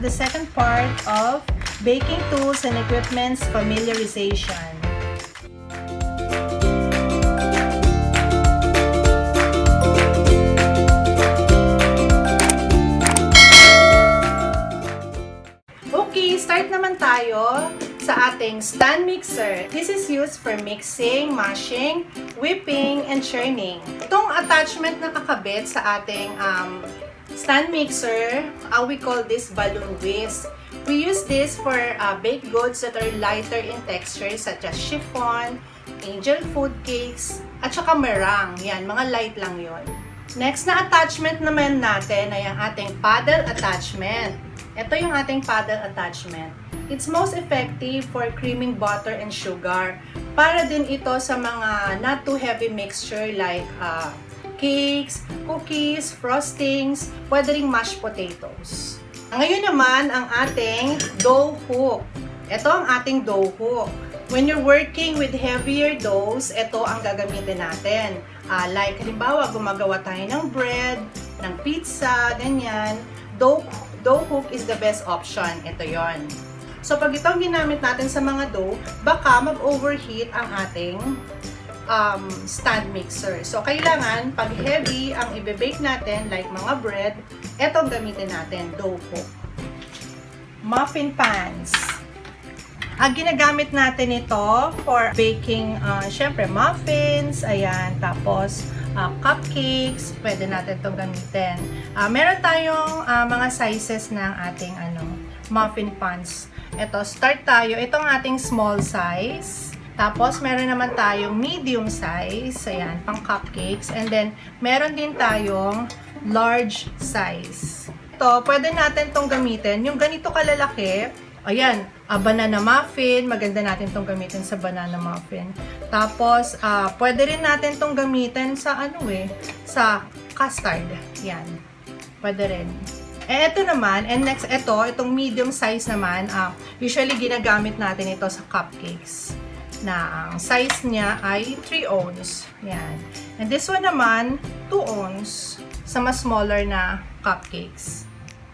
to the second part of baking tools and equipments familiarization. Okay, start naman tayo sa ating stand mixer. This is used for mixing, mashing, whipping, and churning. Itong attachment na kakabit sa ating stand mixer, we call this balloon whisk. We use this for baked goods that are lighter in texture such as chiffon, angel food cakes, at saka meringue. Yan, mga light lang yon. Next na attachment naman natin ay ang ating paddle attachment. Ito yung ating paddle attachment. It's most effective for creaming butter and sugar. Para din ito sa mga not too heavy mixture like cakes, cookies, frostings, pwede ring mashed potatoes. Ngayon naman, ang ating dough hook. Ito ang ating dough hook. When you're working with heavier doughs, ito ang gagamitin natin. Like, halimbawa, gumagawa tayo ng bread, ng pizza, ganyan. Dough hook is the best option. Ito yon. So, pag ito ginamit natin sa mga dough, baka mag-overheat ang ating stand mixer. So, kailangan, pag heavy ang ibe-bake natin, like mga bread, etong gamitin natin, dough hook. Muffin pans. Ang ginagamit natin ito for baking, syempre, muffins, ayan, tapos cupcakes, pwede natin itong gamitin. Meron tayong mga sizes ng ating muffin pans. Ito, start tayo. Itong ating small size. Tapos, meron naman tayong medium size. Ayan, pang cupcakes. And then, meron din tayong large size. Ito, pwede natin itong gamitin. Yung ganito kalalaki, ayan, banana muffin. Maganda natin itong gamitin sa banana muffin. Tapos, pwede rin natin itong gamitin sa sa custard. Yan. Pwede rin. Ito naman, and next, itong medium size naman, usually ginagamit natin ito sa cupcakes. Na ang size niya ay 3 ounce. Yan. And this one naman, 2 ounce sa mas smaller na cupcakes.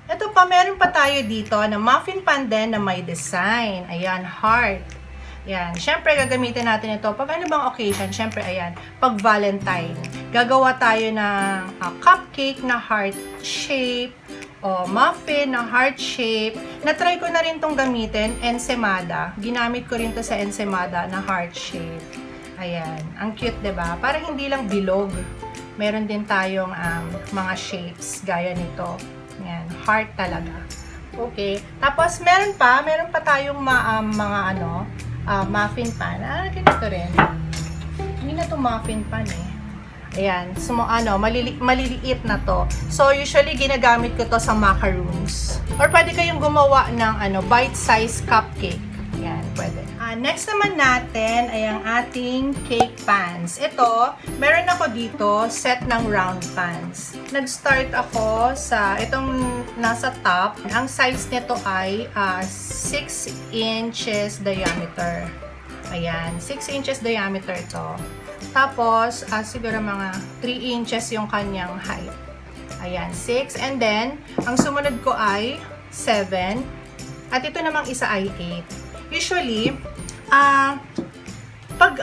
Ito pa, meron pa tayo dito na muffin pan din na may design. Ayan, heart. Yan. Siyempre, gagamitin natin ito. Pag ano bang occasion, siyempre, ayan, pag Valentine. Gagawa tayo ng cupcake na heart shape, o muffin na heart shape. Na-try ko na rin itong gamitin, ensaymada. Ginamit ko rin to sa ensaymada na heart shape. Ayan. Ang cute, diba? Para hindi lang bilog. Meron din tayong mga shapes gaya nito. Ayan. Heart talaga. Okay. Tapos, meron pa tayong mga muffin pan. Ganito rin. Hindi na to muffin pan eh. Ayan, maliliit na to. So, usually, ginagamit ko to sa macaroons. Or pwede kayong gumawa ng bite-sized cupcake. Ayan, pwede. Next naman natin ay ang ating cake pans. Ito, meron ako dito, set ng round pans. Nag-start ako sa itong nasa top. Ang size nito ay 6 inches diameter. Ayan, 6 inches diameter to. Tapos, siguro mga 3 inches yung kanyang height. Ayan, 6. And then, ang sumunod ko ay 7. At ito namang isa ay 8. Usually, pag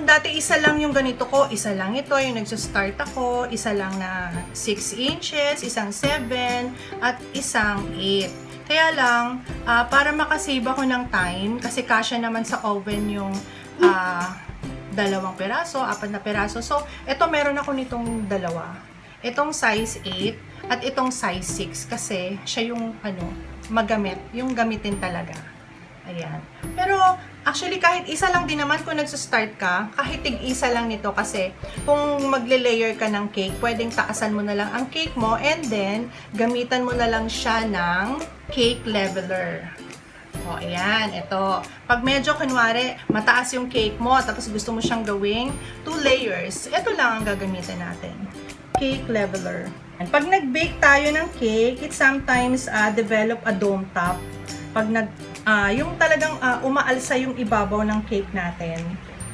dati isa lang yung ganito ko, isa lang ito, yung nagsa-start ako, isa lang na 6 inches, isang 7, at isang 8. Kaya lang, para makasave ako ng time, kasi kasya naman sa oven yung 2 peraso, 4 na peraso. So, ito meron ako nitong 2. Itong size 8 at itong size 6 kasi siya yung magamit, yung gamitin talaga. Ayan. Pero, actually, kahit isa lang din naman kung nagsa-start ka, kahit tig-isa lang nito kasi kung magle-layer ka ng cake, pwedeng taasan mo na lang ang cake mo and then, gamitan mo na lang siya ng cake leveler. O, ayan, ito. Pag medyo, kunwari, mataas yung cake mo, tapos gusto mo siyang gawing 2 layers, ito lang ang gagamitin natin. Cake leveler. And pag nag-bake tayo ng cake, it sometimes develop a dome top. Pag yung talagang umaalsa yung ibabaw ng cake natin.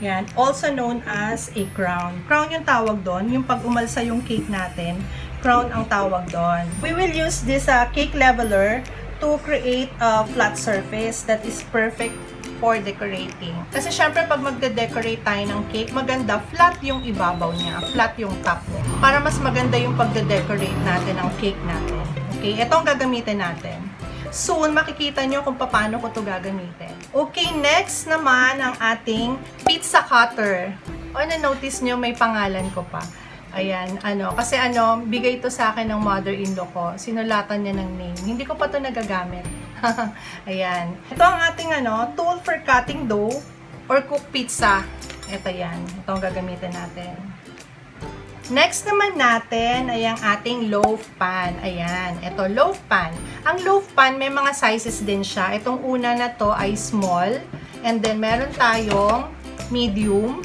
Yan, also known as a crown. Crown yung tawag doon, yung pag umalsa yung cake natin, crown ang tawag doon. We will use this cake leveler to create a flat surface that is perfect for decorating. Kasi syempre pag magde-decorate tayo ng cake, maganda flat yung ibabaw niya, flat yung top niya. Para mas maganda yung pagde-decorate natin ng cake natin. Okay, ito ang gagamitin natin. Soon, makikita nyo kung paano ko ito gagamitin. Okay, next naman ang ating pizza cutter. O, na-notice nyo, may pangalan ko pa. Ayan, kasi bigay ito sa akin ng mother-in-law ko. Sinulatan niya ng name. Hindi ko pa ito nagagamit. Ayan. Ito ang ating tool for cutting dough or cook pizza. Ito yan. Ito ang gagamitin natin. Next naman natin ay ang ating loaf pan. Ayan. Ito, loaf pan. Ang loaf pan, may mga sizes din siya. Itong una na to ay small. And then, meron tayong medium.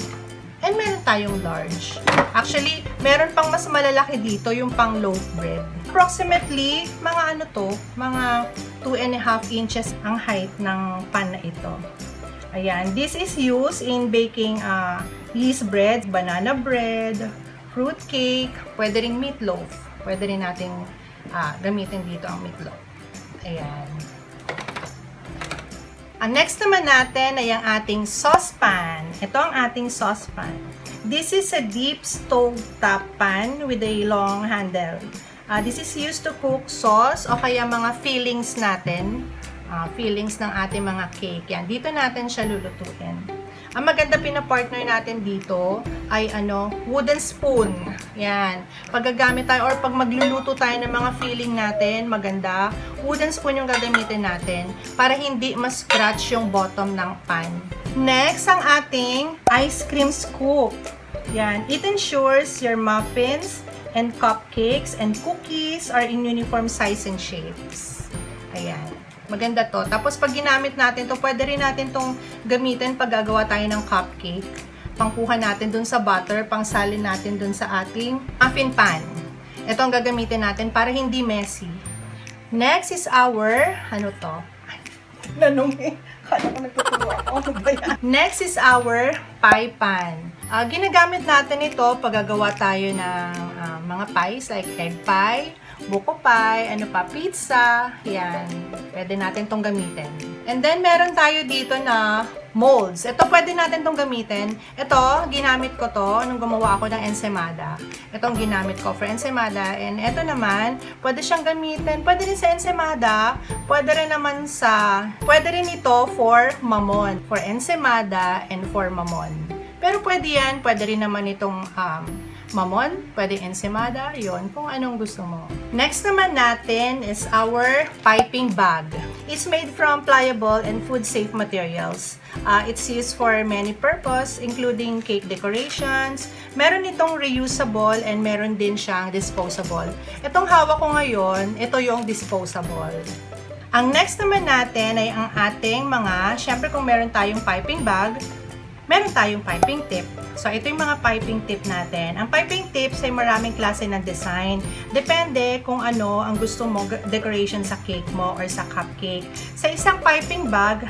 And meron tayong large. Actually, meron pang mas malalaki dito, yung pang loaf bread. Approximately, mga mga 2.5 inches ang height ng pan na ito. Ayan, this is used in baking yeast bread, banana bread, fruit cake, pwede rin meatloaf. Pwede rin natin gamitin dito ang meatloaf. Ayan. Ang next naman natin ay ang ating saucepan. Ito ang ating saucepan. This is a deep stove top pan with a long handle. This is used to cook sauce o kaya mga fillings natin. Fillings ng ating mga cake. Yan, dito natin siya lulutuin. Ang maganda pinapartner natin dito ay wooden spoon. Yan. Pag gagamit tayo or pag magluluto tayo ng mga filling natin, maganda, wooden spoon yung gagamitin natin para hindi ma-scratch yung bottom ng pan. Next, ang ating ice cream scoop. Yan. It ensures your muffins and cupcakes and cookies are in uniform size and shapes. Ayan. Maganda to. Tapos pag ginamit natin to, pwede rin natin tong gamitin pag gagawa tayo ng cupcake. Pangkuha natin dun sa butter, pangsalin natin dun sa ating muffin pan. Ito ang gagamitin natin para hindi messy. Next is our, Next is our pie pan. Ginagamit natin ito pag gagawa tayo ng mga pies like egg pie, buko pie, pizza, yan. Pwede natin tong gamitin. And then, meron tayo dito na molds. Ito, pwede natin tong gamitin. Ito, ginamit ko to nung gumawa ako ng ensaymada. Itong ginamit ko for ensaymada. And ito naman, pwede siyang gamitin. Pwede rin sa ensaymada. Pwede rin ito for mamon. For ensaymada and for mamon. Pero pwede yan. Pwede rin naman itong mamon, pwede ensaymada, yon kung anong gusto mo. Next naman natin is our piping bag. It's made from pliable and food-safe materials. It's used for many purpose, including cake decorations. Meron itong reusable and meron din siyang disposable. Itong hawak ko ngayon, ito yung disposable. Ang next naman natin ay ang ating syempre kung meron tayong piping bag, meron tayong piping tip. So, ito yung mga piping tip natin. Ang piping tips ay maraming klase ng design. Depende kung ano ang gusto mo, decoration sa cake mo or sa cupcake. Sa isang piping bag,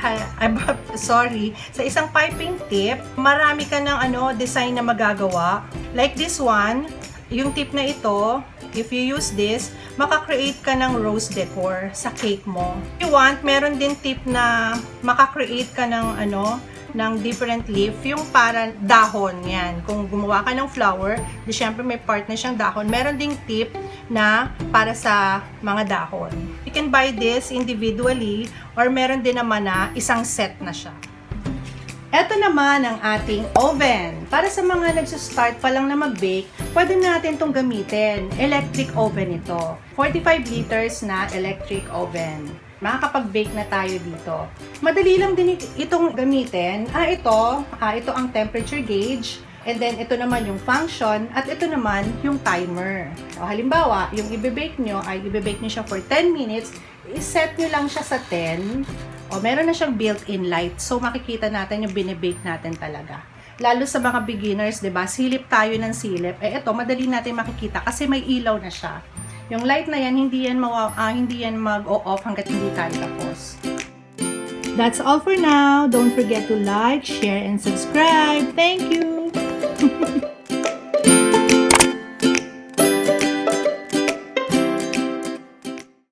sa isang piping tip, marami ka ng design na magagawa. Like this one, yung tip na ito, if you use this, makakreate ka ng rose decor sa cake mo. If you want, meron din tip na makakreate ka ng different leaf, yung para dahon, yan. Kung gumawa ka ng flower, di syempre may part na siyang dahon. Meron ding tip na para sa mga dahon. You can buy this individually or meron din naman na isang set na siya. Ito naman ang ating oven. Para sa mga nagsa-start pa lang na mag-bake, pwede natin itong gamitin. Electric oven ito. 45 liters na electric oven. Makakapag-bake na tayo dito. Madali lang din itong gamitin. Ito ang temperature gauge. And then, ito naman yung function. At ito naman yung timer. O, halimbawa, yung i-bake nyo ay i-bake nyo siya for 10 minutes. I-set nyo lang siya sa 10. O, meron na siyang built-in light. So, makikita natin yung binibake natin talaga. Lalo sa mga beginners, diba? Silip tayo ng silip. Ito, madali natin makikita kasi may ilaw na siya. Yung light na yan, hindi yan mag-o-off hanggat hindi tayo tapos. That's all for now. Don't forget to like, share, and subscribe. Thank you!